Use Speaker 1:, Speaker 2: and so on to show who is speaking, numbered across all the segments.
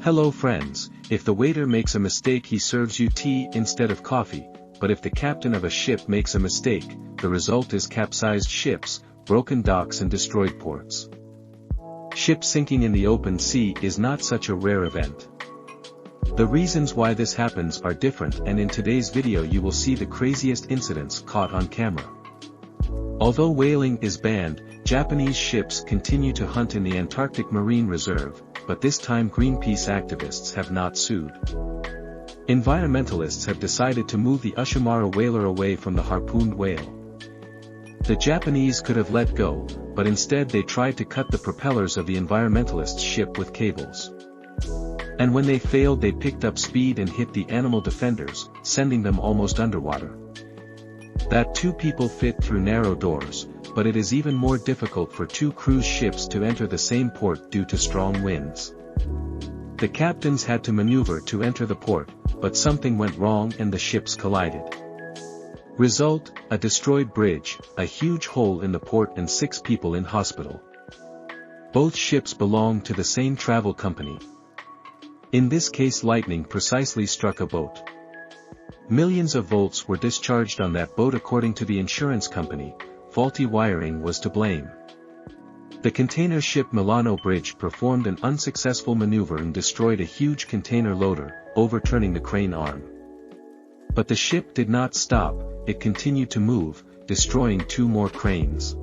Speaker 1: Hello friends, if the waiter makes a mistake he serves you tea instead of coffee, but if the captain of a ship makes a mistake, the result is capsized ships, broken docks and destroyed ports. Ship sinking in the open sea is not such a rare event. The reasons why this happens are different, and in today's video you will see the craziest incidents caught on camera. Although whaling is banned, Japanese ships continue to hunt in the Antarctic Marine Reserve, but this time Greenpeace activists have not sued. Environmentalists have decided to move the Ushimara whaler away from the harpooned whale. The Japanese could have let go, but instead they tried to cut the propellers of the environmentalist ship with cables. And when they failed, they picked up speed and hit the animal defenders, sending them almost underwater. That two people fit through narrow doors, but it is even more difficult for two cruise ships to enter the same port due to strong winds. The captains had to maneuver to enter the port, but something went wrong and the ships collided. Result, a destroyed bridge, a huge hole in the port and 6 people in hospital. Both ships belong to the same travel company. In this case, lightning precisely struck a boat. Millions of volts were discharged on that boat according to the insurance company. Faulty wiring was to blame. The container ship Milano Bridge performed an unsuccessful maneuver and destroyed a huge container loader, overturning the crane arm. But the ship did not stop, it continued to move, destroying 2 more cranes.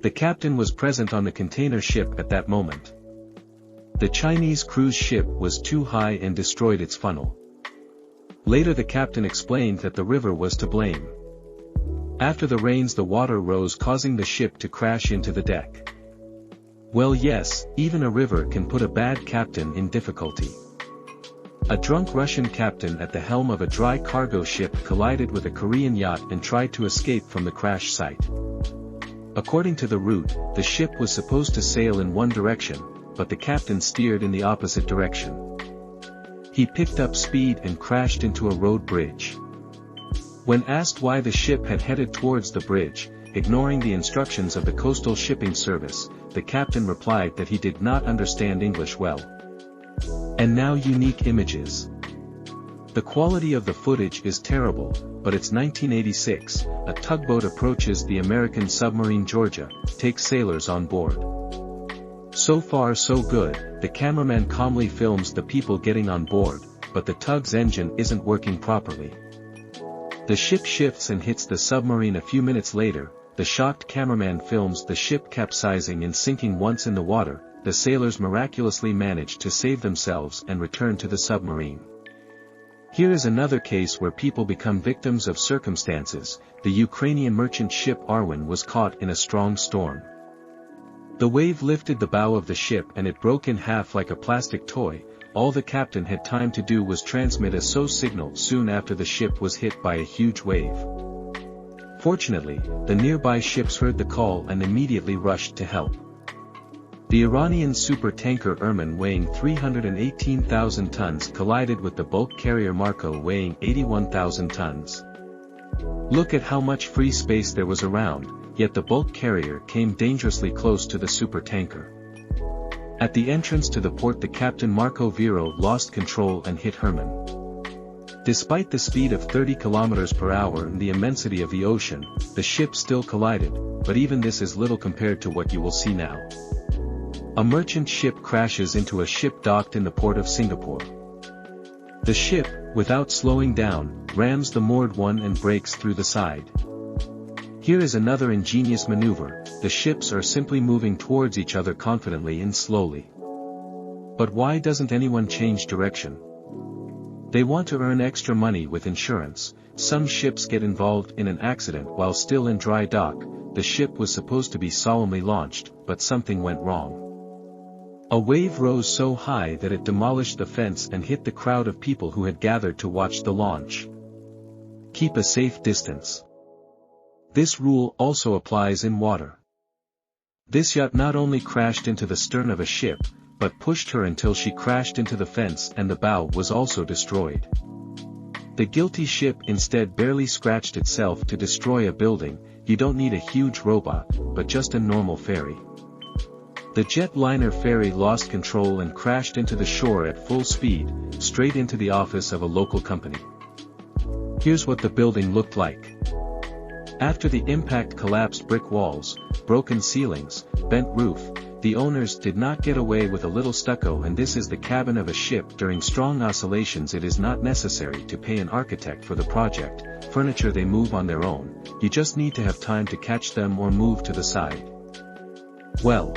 Speaker 1: The captain was present on the container ship at that moment. The Chinese cruise ship was too high and destroyed its funnel. Later the captain explained that the river was to blame. After the rains the water rose, causing the ship to crash into the deck. Well, yes, even a river can put a bad captain in difficulty. A drunk Russian captain at the helm of a dry cargo ship collided with a Korean yacht and tried to escape from the crash site. According to the route, the ship was supposed to sail in one direction, but the captain steered in the opposite direction. He picked up speed and crashed into a road bridge. When asked why the ship had headed towards the bridge, ignoring the instructions of the Coastal Shipping Service, the captain replied that he did not understand English well. And now unique images. The quality of the footage is terrible, but it's 1986, a tugboat approaches the American submarine Georgia, takes sailors on board. So far so good, the cameraman calmly films the people getting on board, but the tug's engine isn't working properly. The ship shifts and hits the submarine a few minutes later. The shocked cameraman films the ship capsizing and sinking. Once in the water, the sailors miraculously manage to save themselves and return to the submarine. Here is another case where people become victims of circumstances. The Ukrainian merchant ship Arwen was caught in a strong storm. The wave lifted the bow of the ship and it broke in half like a plastic toy. All the captain had time to do was transmit a SOS signal soon after the ship was hit by a huge wave. Fortunately, the nearby ships heard the call and immediately rushed to help. The Iranian super-tanker Erman weighing 318,000 tons collided with the bulk carrier Marco weighing 81,000 tons. Look at how much free space there was around, yet the bulk carrier came dangerously close to the super-tanker. At the entrance to the port, the captain Marco Vero lost control and hit Herman. Despite the speed of 30 km per hour and the immensity of the ocean, the ship still collided, but even this is little compared to what you will see now. A merchant ship crashes into a ship docked in the port of Singapore. The ship, without slowing down, rams the moored one and breaks through the side. Here is another ingenious maneuver. The ships are simply moving towards each other confidently and slowly. But why doesn't anyone change direction? They want to earn extra money with insurance. Some ships get involved in an accident while still in dry dock. The ship was supposed to be solemnly launched, but something went wrong. A wave rose so high that it demolished the fence and hit the crowd of people who had gathered to watch the launch. Keep a safe distance. This rule also applies in water. This yacht not only crashed into the stern of a ship, but pushed her until she crashed into the fence and the bow was also destroyed. The guilty ship instead barely scratched itself. To destroy a building, you don't need a huge robot, but just a normal ferry. The jetliner ferry lost control and crashed into the shore at full speed, straight into the office of a local company. Here's what the building looked like. After the impact, collapsed brick walls, broken ceilings, bent roof. The owners did not get away with a little stucco, and this is the cabin of a ship. During strong oscillations it is not necessary to pay an architect for the project, furniture they move on their own, you just need to have time to catch them or move to the side. Well.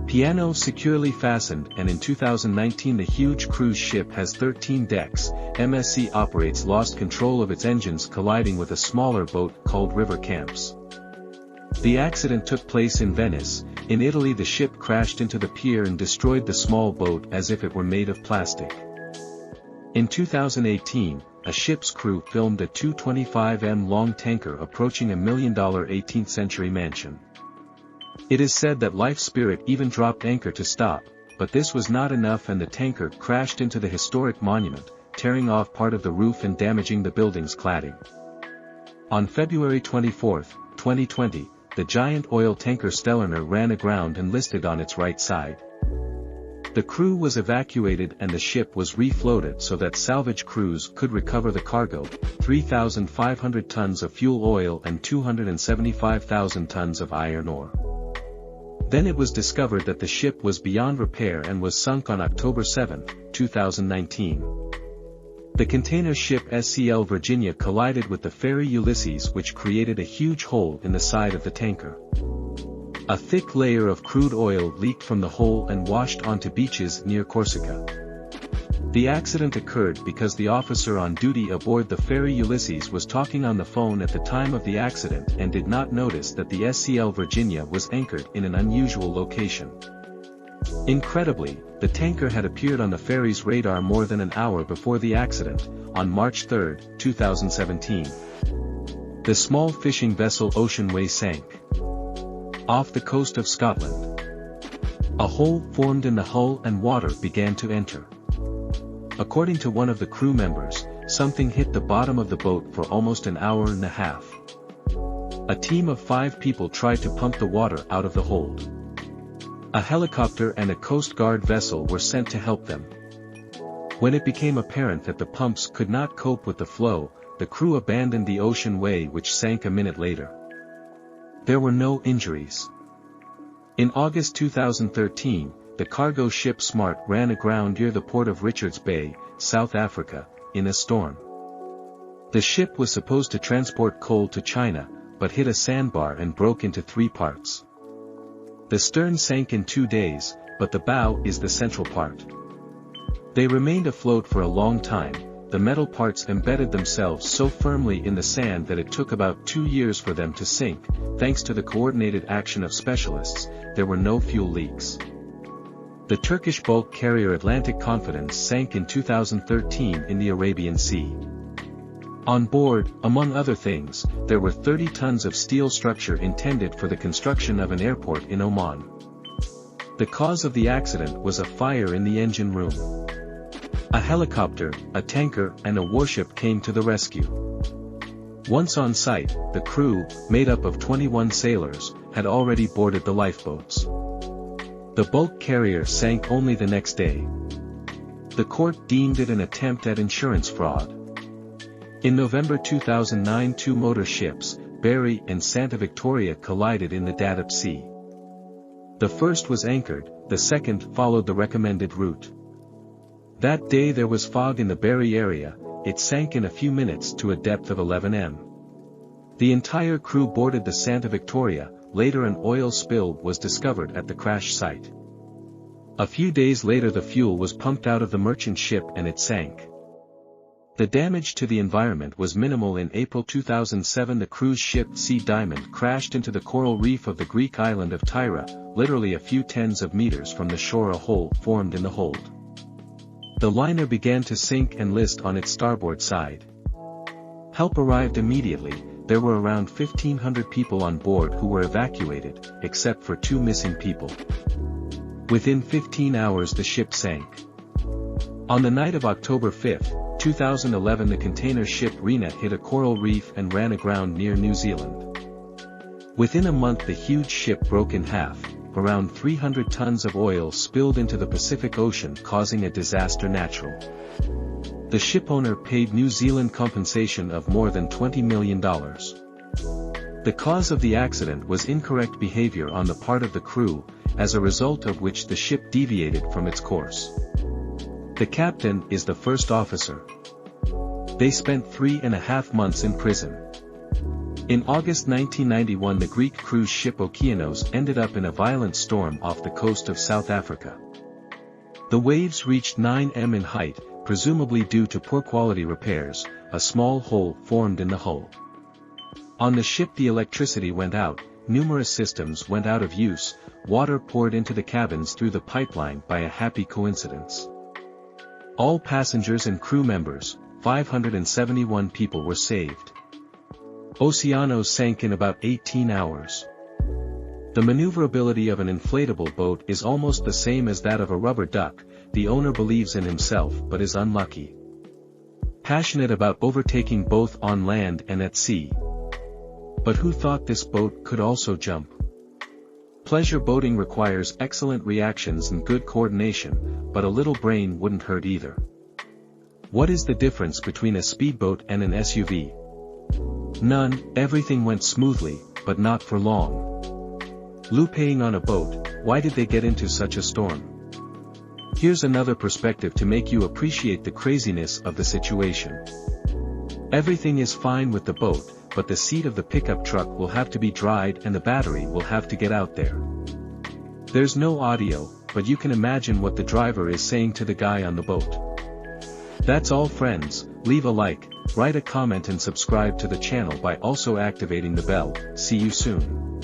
Speaker 1: Piano securely fastened, and in 2019 the huge cruise ship has 13 decks. MSC operates lost control of its engines, colliding with a smaller boat called River Camps. The accident took place in Venice. In Italy, the ship crashed into the pier and destroyed the small boat as if it were made of plastic. In 2018, a ship's crew filmed a 225 long tanker approaching $1 million 18th century mansion. It is said that Life Spirit even dropped anchor to stop, but this was not enough and the tanker crashed into the historic monument, tearing off part of the roof and damaging the building's cladding. On February 24, 2020, the giant oil tanker Stellarner ran aground and listed on its right side. The crew was evacuated and the ship was refloated so that salvage crews could recover the cargo, 3,500 tons of fuel oil and 275,000 tons of iron ore. Then it was discovered that the ship was beyond repair and was sunk on October 7, 2019. The container ship SCL Virginia collided with the ferry Ulysses, which created a huge hole in the side of the tanker. A thick layer of crude oil leaked from the hole and washed onto beaches near Corsica. The accident occurred because the officer on duty aboard the ferry Ulysses was talking on the phone at the time of the accident and did not notice that the SCL Virginia was anchored in an unusual location. Incredibly, the tanker had appeared on the ferry's radar more than an hour before the accident, on March 3, 2017. The small fishing vessel Ocean Way sank off the coast of Scotland. A hole formed in the hull and water began to enter. According to one of the crew members, something hit the bottom of the boat for almost an hour and a half. A team of 5 people tried to pump the water out of the hold. A helicopter and a Coast Guard vessel were sent to help them. When it became apparent that the pumps could not cope with the flow, the crew abandoned the Ocean Way, which sank a minute later. There were no injuries. In August 2013, the cargo ship Smart ran aground near the port of Richards Bay, South Africa, in a storm. The ship was supposed to transport coal to China, but hit a sandbar and broke into 3 parts. The stern sank in 2 days, but the bow is the central part. They remained afloat for a long time. The metal parts embedded themselves so firmly in the sand that it took about 2 years for them to sink. Thanks to the coordinated action of specialists, there were no fuel leaks. The Turkish bulk carrier Atlantic Confidence sank in 2013 in the Arabian Sea. On board, among other things, there were 30 tons of steel structure intended for the construction of an airport in Oman. The cause of the accident was a fire in the engine room. A helicopter, a tanker, and a warship came to the rescue. Once on site, the crew, made up of 21 sailors, had already boarded the lifeboats. The bulk carrier sank only the next day. The court deemed it an attempt at insurance fraud. In November 2009, 2 motor ships, Berry and Santa Victoria, collided in the Danube Sea. The first was anchored, the second followed the recommended route. That day there was fog in the Berry area. It sank in a few minutes to a depth of 11 m. The entire crew boarded the Santa Victoria. Later an oil spill was discovered at the crash site. A few days later the fuel was pumped out of the merchant ship and it sank. The damage to the environment was minimal. In April 2007 the cruise ship Sea Diamond crashed into the coral reef of the Greek island of Tyra, literally a few tens of meters from the shore. A hole formed in the hold. The liner began to sink and list on its starboard side. Help arrived immediately. There were around 1,500 people on board who were evacuated, except for 2 missing people. Within 15 hours the ship sank. On the night of October 5, 2011 the container ship Rena hit a coral reef and ran aground near New Zealand. Within a month the huge ship broke in half, around 300 tons of oil spilled into the Pacific Ocean, causing a disaster natural. The shipowner paid New Zealand compensation of more than $20 million. The cause of the accident was incorrect behavior on the part of the crew, as a result of which the ship deviated from its course. The captain is the first officer. They spent 3.5 months in prison. In August 1991, the Greek cruise ship Okeanos ended up in a violent storm off the coast of South Africa. The waves reached 9 m in height, presumably due to poor quality repairs. A small hole formed in the hull. On the ship, the electricity went out, numerous systems went out of use, water poured into the cabins through the pipeline by a happy coincidence. All passengers and crew members, 571 people, were saved. Okeanos sank in about 18 hours. The maneuverability of an inflatable boat is almost the same as that of a rubber duck. The owner believes in himself but is unlucky. Passionate about overtaking both on land and at sea. But who thought this boat could also jump? Pleasure boating requires excellent reactions and good coordination, but a little brain wouldn't hurt either. What is the difference between a speedboat and an SUV? None. Everything went smoothly, but not for long. Looping on a boat, why did they get into such a storm? Here's another perspective to make you appreciate the craziness of the situation. Everything is fine with the boat, but the seat of the pickup truck will have to be dried and the battery will have to get out there. There's no audio, but you can imagine what the driver is saying to the guy on the boat. That's all, friends. Leave a like, write a comment and subscribe to the channel by also activating the bell. See you soon.